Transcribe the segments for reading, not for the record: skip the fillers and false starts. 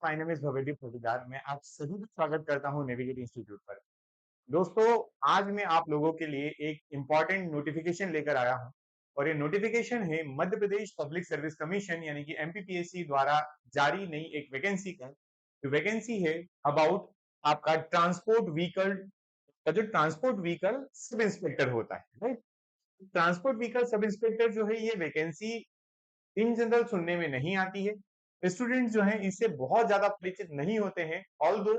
My name is Bhavdeep Poddar. मैं आप सभी का स्वागत करता हूं नेविगेट इंस्टीट्यूट पर। दोस्तों, आज मैं आप लोगों के लिए एक इम्पॉर्टेंट नोटिफिकेशन लेकर आया हूं और ये नोटिफिकेशन है Madhya Pradesh public service commission यानी कि एमपीपीएससी द्वारा जारी नई एक वैकेंसी का। जो वैकेंसी है अबाउट आपका ट्रांसपोर्ट व्हीकल का, जो ट्रांसपोर्ट व्हीकल सब इंस्पेक्टर होता है, right. Transport vehicle sub inspector जो है ये वैकेंसी इन जनरल सुनने में नहीं आती है। स्टूडेंट जो हैं इससे बहुत ज्यादा परिचित नहीं होते हैं। Although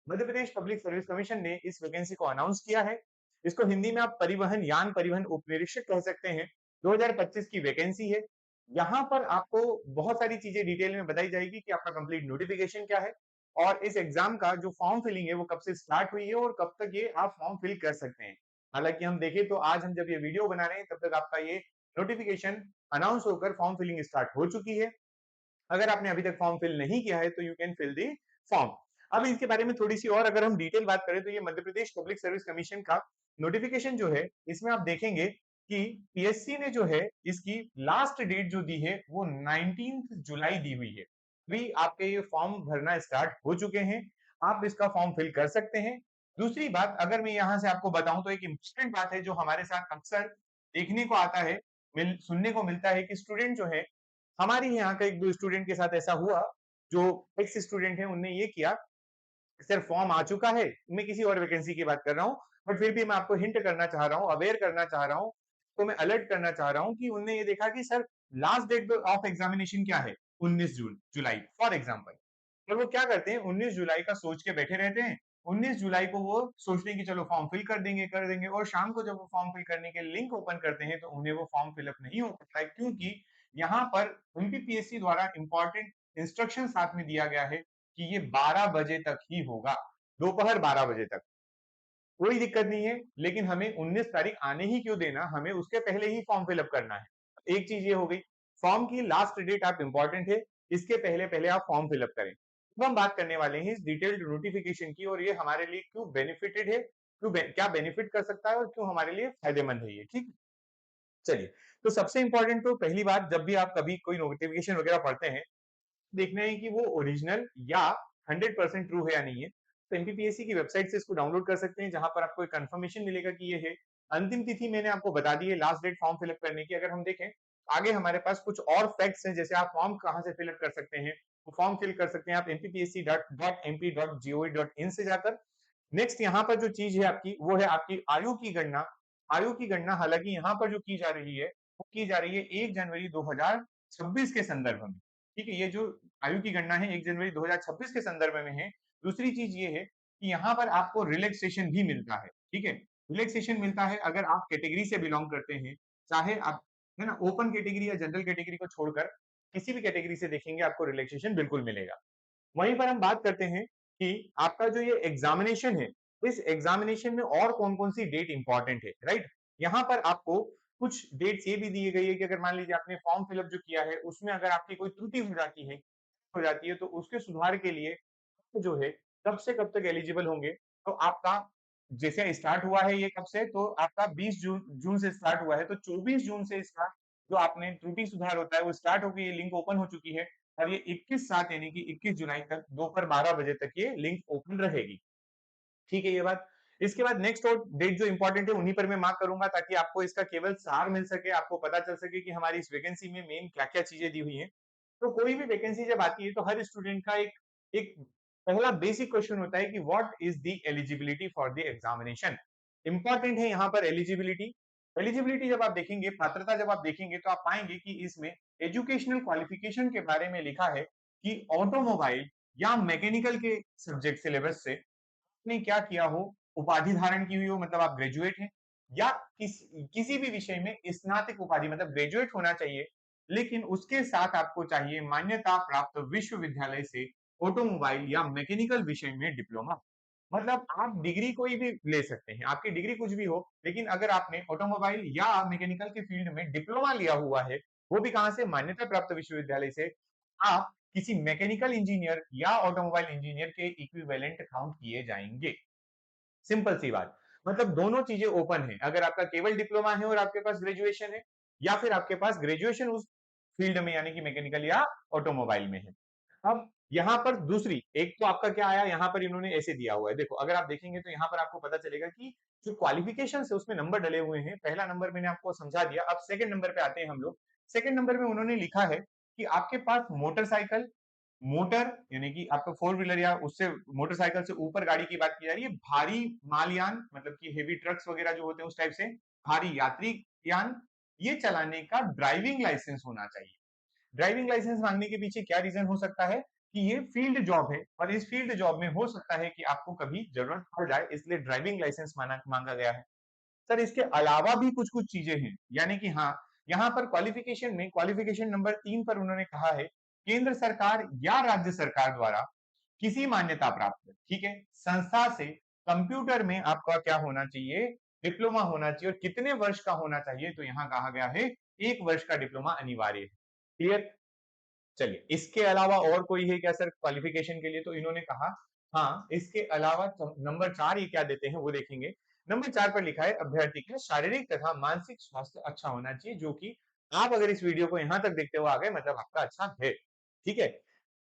Madhya Pradesh public service commission ने इस वैकेंसी को अनाउंस किया है। इसको हिंदी में आप परिवहन यान परिवहन उपनिरीक्षक कह सकते हैं। 2025 की वैकेंसी है। यहाँ पर आपको बहुत सारी चीजें डिटेल में बताई जाएगी कि आपका कंप्लीट नोटिफिकेशन क्या है और इस एग्जाम का जो फॉर्म फिलिंग है वो कब से स्टार्ट हुई है और कब तक ये आप फॉर्म फिल कर सकते हैं। हालांकि हम देखें तो आज हम जब ये वीडियो बना रहे हैं तब तक आपका ये नोटिफिकेशन अनाउंस होकर फॉर्म फिलिंग स्टार्ट हो चुकी है। अगर आपने अभी तक फॉर्म फिल नहीं किया है तो you can fill the form. अब इसके बारे में थोड़ी सी और अगर हम डिटेल बात करें तो ये Madhya Pradesh public service commission का नोटिफिकेशन जो है इसमें आप देखेंगे कि पीएससी ने जो है इसकी लास्ट डेट जो दी है वो 19 जुलाई दी हुई है। अभी आपके ये फॉर्म भरना स्टार्ट हो चुके हैं। आप इसका फॉर्म फिल कर सकते हैं। दूसरी बात अगर मैं यहां से आपको बताऊं तो एक इंपॉर्टेंट बात है जो हमारे साथ अक्सर देखने को आता है, सुनने को मिलता है कि स्टूडेंट जो है, हमारे यहाँ का एक दो स्टूडेंट के साथ ऐसा हुआ, जो एक्स स्टूडेंट है उनने ये किया, सर फॉर्म आ चुका है, मैं किसी और वैकेंसी की बात कर रहा हूँ, बट फिर भी मैं आपको हिंट करना चाह रहा हूँ, अवेयर करना चाह रहा हूँ, तो मैं अलर्ट करना चाह रहा हूँ कि उनने ये देखा कि sir last date of examination क्या है, 19 जून जुलाई फॉर एग्जाम्पल। और वो क्या करते हैं 19 जुलाई का सोच के बैठे रहते हैं। 19 जुलाई को वो सोचते हैं कि चलो फॉर्म फिल कर देंगे और शाम को जब वो फॉर्म फिल करने के लिंक ओपन करते हैं तो उन्हें वो फॉर्म फिलअप नहीं हो पाता है, क्योंकि यहाँ पर एमपीपीएससी द्वारा इंपॉर्टेंट इंस्ट्रक्शन साथ में दिया गया है कि ये 12 बजे तक ही होगा, दोपहर 12 बजे तक। कोई दिक्कत नहीं है, लेकिन हमें 19 तारीख आने ही क्यों देना, हमें उसके पहले ही फॉर्म फिलअप करना है। एक चीज ये हो गई, फॉर्म की लास्ट डेट आप इंपॉर्टेंट है, इसके पहले पहले आप फॉर्म फिलअप करें। अब हम बात करने वाले हैं इस डिटेल्ड नोटिफिकेशन की और ये हमारे लिए क्यों बेनिफिटेड है, क्या बेनिफिट कर सकता है और क्यों हमारे लिए फायदेमंद है ये, ठीक। चलिए, तो सबसे इंपॉर्टेंट तो पहली बात, जब भी आप कभी कोई नोटिफिकेशन वगैरह पढ़ते हैं, देखना है कि वो ओरिजिनल या 100% ट्रू है या नहीं है। तो एमपीपीएससी की वेबसाइट से इसको डाउनलोड कर सकते हैं, जहां पर आपको एक कंफर्मेशन मिलेगा कि ये है। अंतिम तिथि मैंने आपको बता दी है लास्ट डेट फॉर्म फिलअप करने की। अगर हम देखें आगे हमारे पास कुछ और फैक्ट्स हैं, जैसे आप फॉर्म कहां से फिलअप कर सकते हैं, वो फॉर्म फिल कर सकते हैं आप mpsc.mp.gov.in से जाकर। नेक्स्ट यहाँ पर जो चीज है आपकी, वो है आपकी आयु की गणना। आयु की गणना हालांकि यहाँ पर जो की जा रही है वो की जा रही है 1 जनवरी 2026 के संदर्भ में। ठीक है, ये जो आयु की गणना है 1 जनवरी 2026 के संदर्भ में है। दूसरी चीज ये है कि यहाँ पर आपको रिलैक्सेशन भी मिलता है। ठीक है, रिलैक्सेशन मिलता है अगर आप कैटेगरी से बिलोंग करते हैं, चाहे आप, है ना, ओपन कैटेगरी या जनरल कैटेगरी को छोड़कर किसी भी कैटेगरी से देखेंगे आपको रिलैक्सेशन बिल्कुल मिलेगा। वहीं पर हम बात करते हैं कि आपका जो ये एग्जामिनेशन है, इस एग्जामिनेशन में और कौन कौन सी डेट इंपॉर्टेंट है, राइट। यहाँ पर आपको कुछ डेट्स ये भी दी गई है कि अगर मान लीजिए आपने फॉर्म फिलअप जो किया है उसमें अगर आपकी कोई त्रुटि हो जाती है तो उसके सुधार के लिए जो है कब से कब तक एलिजिबल होंगे। तो आपका जैसे स्टार्ट हुआ है ये कब से, तो आपका 20 जून जून से स्टार्ट हुआ है, तो 24 जून से इसका जो आपने त्रुटि सुधार होता है वो स्टार्ट होकर ये लिंक ओपन हो चुकी है और ये 21/7 यानी कि 21 जुलाई तक दोपहर 12 बजे तक ये लिंक ओपन रहेगी। ठीक है ये बात। इसके बाद नेक्स्ट और डेट जो इंपॉर्टेंट है उन्हीं पर मैं मार्क करूंगा ताकि आपको इसका केवल सार मिल सके, आपको पता चल सके कि हमारी इस वैकेंसी में मेन क्या क्या चीजें दी हुई हैं। तो कोई भी वैकेंसी जब आती है तो हर स्टूडेंट का एक एक पहला बेसिक क्वेश्चन होता है कि what is the eligibility for the examination. Important है यहाँ पर एलिजिबिलिटी। एलिजिबिलिटी जब आप देखेंगे, पात्रता जब आप देखेंगे तो आप पाएंगे कि इसमें एजुकेशनल क्वालिफिकेशन के बारे में लिखा है कि ऑटोमोबाइल या मैकेनिकल के सब्जेक्ट सिलेबस से ने क्या किया हो, उपाधि धारण की हुई हो, मतलब आप ग्रेजुएट हैं, या किसी भी विषय में स्नातक उपाधि मतलब ग्रेजुएट होना चाहिए, लेकिन उसके साथ आपको चाहिए मान्यता प्राप्त विश्वविद्यालय से ऑटोमोबाइल या मैकेनिकल विषय में डिप्लोमा। मतलब आप डिग्री कोई भी ले सकते हैं, आपकी डिग्री कुछ भी हो, लेकिन अगर आपने ऑटोमोबाइल या मैकेनिकल के फील्ड में डिप्लोमा लिया हुआ है, वो भी कहां से, मान्यता प्राप्त विश्वविद्यालय से, आप किसी मैकेनिकल इंजीनियर या ऑटोमोबाइल इंजीनियर के इक्विवेलेंट काउंट किए जाएंगे। सिंपल सी बात। मतलब दोनों चीजें ओपन है, अगर आपका केवल डिप्लोमा है और आपके पास ग्रेजुएशन है, या फिर आपके पास ग्रेजुएशन उस फील्ड में यानी कि मैकेनिकल या ऑटोमोबाइल में है। अब यहाँ पर दूसरी एक तो आपका क्या आया, यहाँ पर इन्होंने ऐसे दिया हुआ है, देखो अगर आप देखेंगे तो यहाँ पर आपको पता चलेगा कि जो क्वालिफिकेशन है उसमें नंबर डले हुए हैं। पहला नंबर मैंने आपको समझा दिया। अब सेकंड नंबर पे आते हैं हम लोग। सेकंड नंबर में उन्होंने लिखा है कि आपके पास मोटरसाइकिल, मोटर यानी कि आपका फोर व्हीलर या उससे मोटरसाइकिल से ऊपर गाड़ी की बात की जा रही है, भारी मालयान मतलब कि हेवी ट्रक्स वगैरह जो होते हैं उस टाइप से, भारी यात्री यान, ये चलाने का ड्राइविंग लाइसेंस होना चाहिए। ड्राइविंग लाइसेंस मांगने के पीछे क्या रीजन हो सकता है कि ये फील्ड जॉब है और इस फील्ड जॉब में हो सकता है कि आपको कभी जरूरत पड़ जाए, इसलिए ड्राइविंग लाइसेंस मांगा गया है। सर इसके अलावा भी कुछ कुछ चीजें हैं, यानी कि हाँ, यहाँ पर क्वालिफिकेशन में क्वालिफिकेशन नंबर 3 पर उन्होंने कहा है केंद्र सरकार या राज्य सरकार द्वारा किसी मान्यता प्राप्त, ठीक है, संस्था से कंप्यूटर में आपका क्या होना चाहिए, डिप्लोमा होना चाहिए। और कितने वर्ष का होना चाहिए, तो यहाँ कहा गया है 1 वर्ष का डिप्लोमा अनिवार्य है। क्लियर। चलिए इसके अलावा और कोई है क्या सर क्वालिफिकेशन के लिए, तो इन्होंने कहा हाँ, इसके अलावा नंबर 4 ये क्या देते हैं वो देखेंगे। नंबर 4 पर लिखा है अभ्यर्थी का शारीरिक तथा मानसिक स्वास्थ्य अच्छा होना चाहिए, जो कि आप अगर इस वीडियो को यहां तक देखते हुए आ गए मतलब आपका अच्छा है। ठीक है।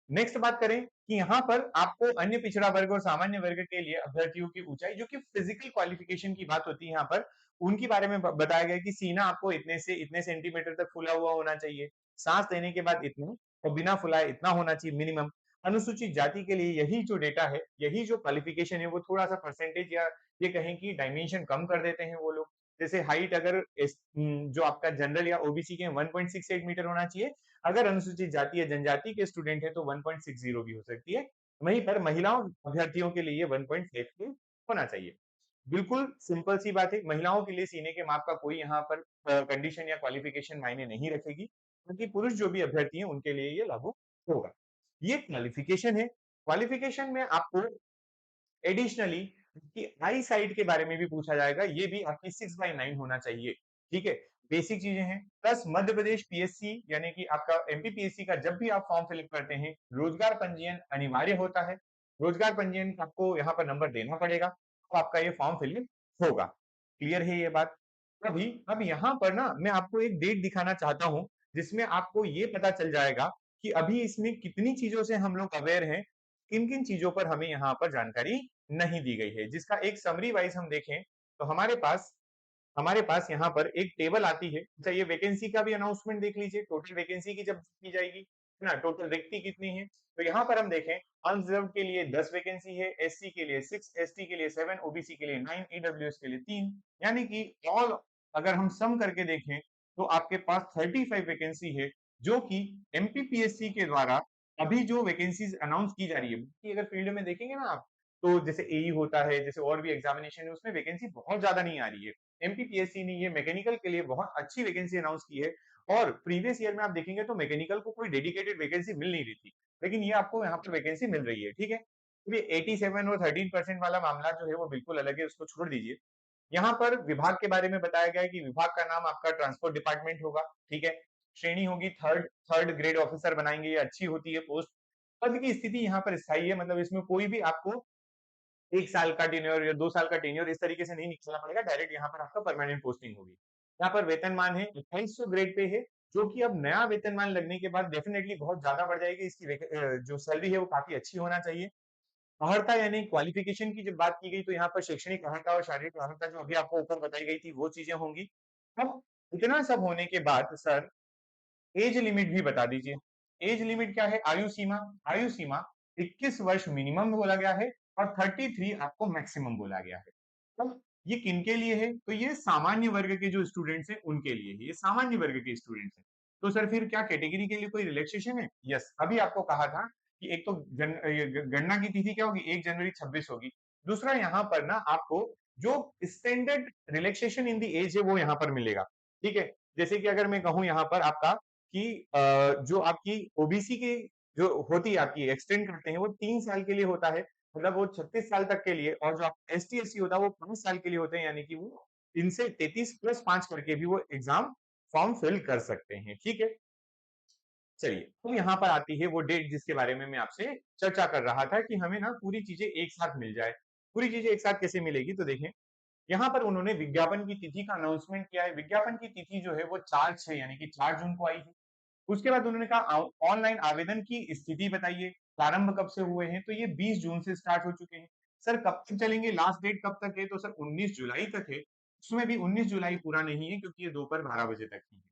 नेक्स्ट बात करें कि यहाँ पर आपको अन्य पिछड़ा वर्ग और सामान्य वर्ग के लिए अभ्यर्थियों की ऊंचाई, जो कि फिजिकल क्वालिफिकेशन की बात होती है यहाँ पर, उनके बारे में बताया गया कि सीना आपको इतने से इतने सेंटीमीटर तक फुला हुआ होना चाहिए, सांस लेने के बाद इतने और बिना फुलाए इतना होना चाहिए मिनिमम। अनुसूचित जाति के लिए यही जो डेटा है, यही जो क्वालिफिकेशन है, वो थोड़ा सा परसेंटेज या ये कहें कि डायमेंशन कम कर देते हैं वो लोग। जैसे हाइट अगर जो आपका जनरल या ओबीसी के 1.68 मीटर होना चाहिए, अगर अनुसूचित जाति या जनजाति के स्टूडेंट है तो 1.60 भी हो सकती है। वहीं पर महिलाओं अभ्यर्थियों के लिए 1.5 होना चाहिए। बिल्कुल सिंपल सी बात है, महिलाओं के लिए सीने के माप का कोई यहाँ पर कंडीशन या क्वालिफिकेशन मायने नहीं रखेगी, क्योंकि पुरुष जो भी अभ्यर्थी हैं उनके लिए ये लागू होगा। ये क्वालिफिकेशन है। क्वालिफिकेशन में आपको एडिशनली कि आई साइट के बारे में भी पूछा जाएगा, ये भी आपकी 6/9 होना चाहिए। ठीक है, बेसिक चीजें हैं। प्लस मध्य प्रदेश पीएससी यानी कि आपका एमपीपीएससी का जब भी आप फॉर्म फिलअप करते हैं, रोजगार पंजीयन अनिवार्य होता है। रोजगार पंजीयन का आपको यहाँ पर नंबर देना पड़ेगा, तो आपका ये फॉर्म फिलअप होगा। क्लियर है ये बात। अभी अब यहाँ पर ना मैं आपको एक डेट दिखाना चाहता हूँ, जिसमें आपको ये पता चल जाएगा कि अभी इसमें कितनी चीजों से हम लोग अवेयर हैं, किन किन चीजों पर हमें यहाँ पर जानकारी नहीं दी गई है। जिसका एक समरी वाइज हम देखें तो हमारे पास यहाँ पर एक टेबल आती है। अच्छा, ये वैकेंसी का भी अनाउंसमेंट देख लीजिए, टोटल वैकेंसी की जब की जाएगी, है ना, टोटल रिक्ति कितनी है। तो यहाँ पर हम देखें अनरिजर्व के लिए 10 वैकेंसी है, एससी के लिए 6, एसटी के लिए 7, ओबीसी के लिए 9, ईडब्ल्यूएस के लिए 3, यानी कि ऑल अगर हम सम करके देखें तो आपके पास 35 वैकेंसी है, जो कि एमपीपीएससी के द्वारा अभी जो वैकेंसीज अनाउंस की जा रही है। कि अगर फील्ड में देखेंगे ना आप, तो जैसे एई होता है, जैसे और भी एग्जामिनेशन है, उसमें वैकेंसी बहुत ज्यादा नहीं आ रही है। एमपीपीएससी ने ये मैकेनिकल के लिए बहुत अच्छी वैकेंसी अनाउंस की है। और प्रीवियस ईयर में आप देखेंगे तो मैकेनिकल को कोई डेडिकेटेड वैकेंसी मिल नहीं रही थी, लेकिन ये आपको यहाँ पर वैकेंसी मिल रही है। ठीक है, तो ये 87 और 13% वाला मामला जो है वो बिल्कुल अलग है, उसको छोड़ दीजिए। यहाँ पर विभाग के बारे में बताया गया है कि विभाग का नाम आपका ट्रांसपोर्ट डिपार्टमेंट होगा। ठीक है, श्रेणी होगी थर्ड थर्ड ग्रेड ऑफिसर बनाएंगे, ये अच्छी होती है पोस्ट। पद की स्थिति यहाँ पर स्थायी है, मतलब इसमें कोई भी आपको 1 साल का टेन्योर या 2 साल का टेन्योर इस तरीके से नहीं निकलना पड़ेगा, डायरेक्ट यहाँ पर आपका परमानेंट पोस्टिंग होगी। यहाँ पर वेतनमान है 2800 ग्रेड पे है, जो कि अब नया वेतनमान लगने के बाद डेफिनेटली बहुत ज्यादा बढ़ जाएगी। इसकी जो सैलरी है वो काफी अच्छी होना चाहिए। अर्हता यानी क्वालिफिकेशन की जब बात की गई तो यहाँ पर शैक्षणिक अर्हता और शारीरिक अर्हता जो अभी आपको ऊपर बताई गई थी वो चीजें होंगी। अब इतना सब होने के बाद सर एज लिमिट भी बता दीजिए। एज लिमिट क्या है, आयु सीमा। आयु सीमा 21 वर्ष मिनिमम बोला गया है और 33 आपको मैक्सिमम बोला गया है। अब ये किनके लिए है, तो ये सामान्य वर्ग के जो स्टूडेंट्स हैं उनके लिए है, ये सामान्य वर्ग के स्टूडेंट्स हैं। तो सर फिर क्या कैटेगरी के लिए कोई रिलैक्सेशन है? यस, अभी आपको कहा था कि एक तो गणना की तिथि क्या होगी, 1 जनवरी 26 होगी। दूसरा यहाँ पर ना आपको जो standard relaxation in the age है वो यहाँ पर मिलेगा। ठीक है, जैसे कि अगर मैं कहूँ यहाँ पर आपका कि जो आपकी ओबीसी की जो होती है आपकी एक्सटेंड करते हैं वो 3 साल के लिए होता है, मतलब वो 36 साल तक के लिए। और जो आप एस टी एस सी होता है वो 5 साल के लिए होते हैं, यानी कि वो इनसे 33+5 करके भी वो एग्जाम फॉर्म फिल कर सकते हैं। ठीक है, चलिए तो यहाँ पर आती है वो डेट जिसके बारे में मैं आपसे चर्चा कर रहा था कि हमें ना पूरी चीजें एक साथ मिल जाए। पूरी चीजें एक साथ कैसे मिलेगी, तो देखें यहाँ पर उन्होंने विज्ञापन की तिथि का अनाउंसमेंट किया है। विज्ञापन की तिथि जो है वो 4/6 यानी कि 4 जून को आई है। उसके बाद उन्होंने कहा ऑनलाइन आवेदन की स्थिति बताइए। प्रारंभ कब से हुए हैं, तो ये 20 जून से स्टार्ट हो चुके हैं। सर कब तक चलेंगे, लास्ट डेट कब तक है, तो सर 19 जुलाई तक है। उसमें भी 19 जुलाई पूरा नहीं है क्योंकि ये दोपहर 12 बजे तक ही है।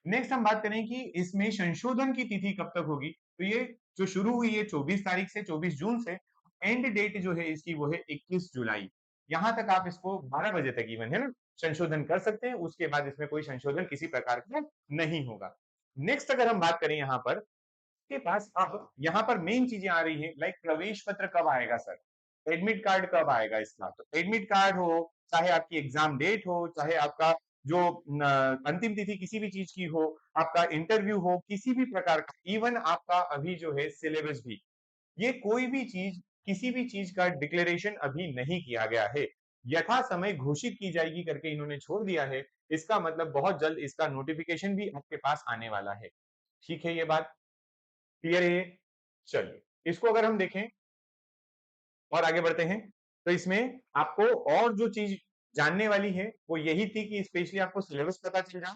नेक्स्ट हम बात करें कि इसमें संशोधन की तिथि कब तक होगी, तो ये जो शुरू हुई है 24 तारीख से, 24 जून से, एंड डेट जो है इसकी वो है 21 जुलाई। यहां तक आप इसको 12 बजे तक इवन है ना संशोधन कर सकते हैं, उसके बाद इसमें कोई संशोधन किसी प्रकार का नहीं होगा। नेक्स्ट अगर हम बात करें यहाँ पर के पास अब यहाँ पर मेन चीजें आ रही हैं, लाइक प्रवेश पत्र कब आएगा सर, एडमिट कार्ड कब आएगा इसका, तो एडमिट कार्ड हो, चाहे आपकी एग्जाम डेट हो, चाहे आपका जो अंतिम तिथि किसी भी चीज की हो, आपका इंटरव्यू हो, किसी भी प्रकार का, इवन आपका अभी जो है सिलेबस भी, ये कोई भी चीज, किसी भी चीज का डिक्लेरेशन अभी नहीं किया गया है, यथा समय घोषित की जाएगी करके इन्होंने छोड़ दिया है। इसका मतलब बहुत जल्द इसका नोटिफिकेशन भी आपके पास आने वाला है। ठीक है, ये बात क्लियर है? चलिए, इसको अगर हम देखें और आगे बढ़ते हैं, तो इसमें आपको और जो चीज जानने वाली है वो यही थी कि स्पेशली आपको सिलेबस पता चल जाए,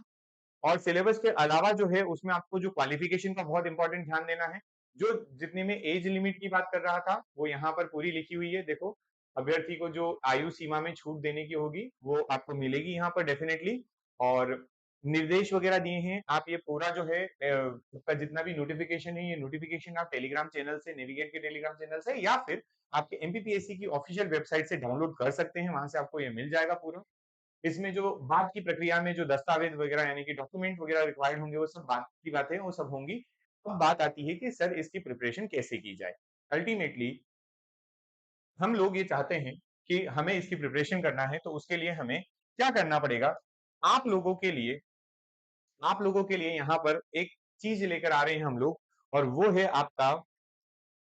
और सिलेबस के अलावा जो है उसमें आपको जो क्वालिफिकेशन का बहुत इंपॉर्टेंट ध्यान देना है। जो जितने में एज लिमिट की बात कर रहा था वो यहाँ पर पूरी लिखी हुई है, देखो अभ्यर्थी को जो आयु सीमा में छूट देने की होगी वो आपको मिलेगी यहाँ पर डेफिनेटली, और निर्देश वगैरह दिए हैं। आप ये पूरा जो है आपका जितना भी नोटिफिकेशन है, ये नोटिफिकेशन आप टेलीग्राम चैनल से, नेविगेट के टेलीग्राम चैनल से, या फिर आपके एमपीपीएससी की ऑफिशियल वेबसाइट से डाउनलोड कर सकते हैं, वहां से आपको ये मिल जाएगा पूरा। इसमें जो बाद की प्रक्रिया में जो दस्तावेज वगैरह यानी कि डॉक्यूमेंट वगैरह रिक्वायर्ड होंगे वो सब बात की बातें वो सब होंगी। अब बात आती है कि सर इसकी प्रिपरेशन कैसे की जाए। अल्टीमेटली हम लोग ये चाहते हैं कि हमें इसकी प्रिपरेशन करना है, तो उसके लिए हमें क्या करना पड़ेगा, आप लोगों के लिए आप लोगों के लिए यहाँ पर एक चीज लेकर आ रहे हैं हम लोग, और वो है आपका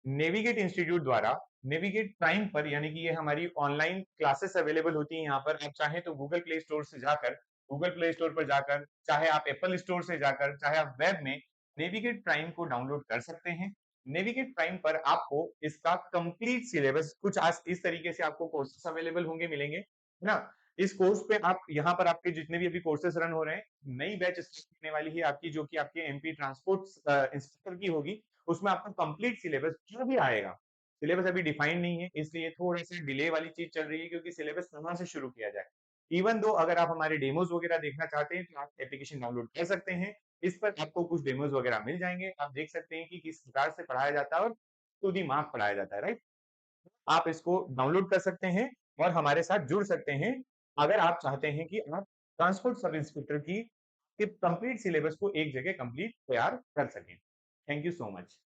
नेविगेट इंस्टीट्यूट द्वारा नेविगेट प्राइम पर, यानी कि ये हमारी ऑनलाइन क्लासेस अवेलेबल होती है यहाँ पर। आप चाहें तो गूगल प्ले स्टोर पर जाकर, चाहे आप एप्पल स्टोर से जाकर, चाहे आप वेब में नेविगेट प्राइम को डाउनलोड कर सकते हैं। नेविगेट प्राइम पर आपको इसका कंप्लीट सिलेबस कुछ आज इस तरीके से आपको कोर्सेस अवेलेबल होंगे, मिलेंगे, है ना। इस कोर्स पे आप यहाँ पर आपके जितने भी अभी कोर्सेस रन हो रहे हैं, नई बैच स्टार्ट होने वाली है आपकी, जो कि आपके एमपी ट्रांसपोर्ट इंस्पेक्टर की होगी। उसमें आपका कंप्लीट सिलेबस जो भी आएगा, सिलेबस अभी डिफाइंड नहीं है इसलिए थोड़ी सी डिले वाली चीज चल रही है, क्योंकि सिलेबस कहाँ से शुरू किया जाए। इवन दो अगर आप हमारे डेमोज वगैरह देखना चाहते हैं तो आप एप्लीकेशन डाउनलोड कर सकते हैं, इस पर आपको कुछ डेमोज वगैरह मिल जाएंगे, आप देख सकते हैं कि किस प्रकार से पढ़ाया जाता है और टू दी मार्क पढ़ाया जाता है, राइट। आप इसको डाउनलोड कर सकते हैं और हमारे साथ जुड़ सकते हैं, अगर आप चाहते हैं कि आप ट्रांसपोर्ट सब इंस्पेक्टर की कंप्लीट सिलेबस को एक जगह कंप्लीट तैयार कर सकें। Thank you so much.